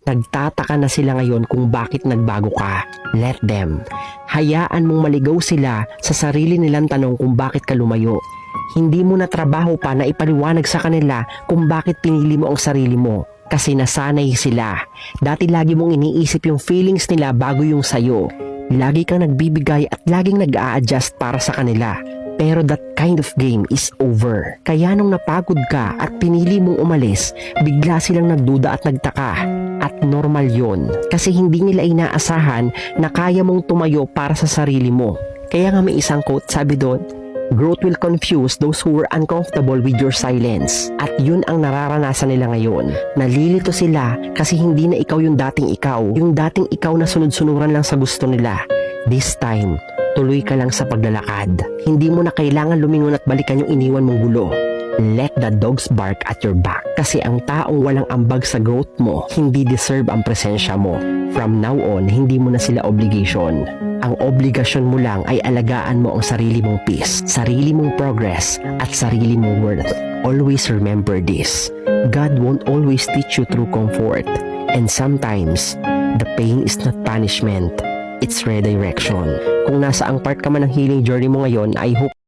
Nagtataka na sila ngayon kung bakit nagbago ka. Let them. Hayaan mong maligaw sila sa sarili nilang tanong kung bakit ka lumayo. Hindi mo na trabaho pa na ipaliwanag sa kanila kung bakit pinili mo ang sarili mo. Kasi nasanay sila. Dati lagi mong iniisip yung feelings nila bago yung sayo. Lagi kang nagbibigay at laging nag-a-adjust para sa kanila. Pero that kind of game is over. Kaya nung napagod ka at pinili mong umalis, bigla silang nagduda at nagtaka. At normal yon, kasi hindi nila inaasahan na kaya mong tumayo para sa sarili mo. Kaya nga may isang quote, sabi doon, growth will confuse those who were uncomfortable with your silence. At yun ang nararanasan nila ngayon. Nalilito sila kasi hindi na ikaw yung dating ikaw. Yung dating ikaw na sunod-sunuran lang sa gusto nila. This time, tuloy ka lang sa paglalakad. Hindi mo na kailangan lumingon at balikan yung iniwan mong gulo. Let the dogs bark at your back. Kasi ang taong walang ambag sa growth mo, hindi deserve ang presensya mo. From now on, hindi mo na sila obligation. Ang obligasyon mo lang ay alagaan mo ang sarili mong peace, sarili mong progress, at sarili mong worth. Always remember this. God won't always teach you through comfort. And sometimes, the pain is not punishment. It's redirection. Kung nasa ang part ka man ng healing journey mo ngayon, I hope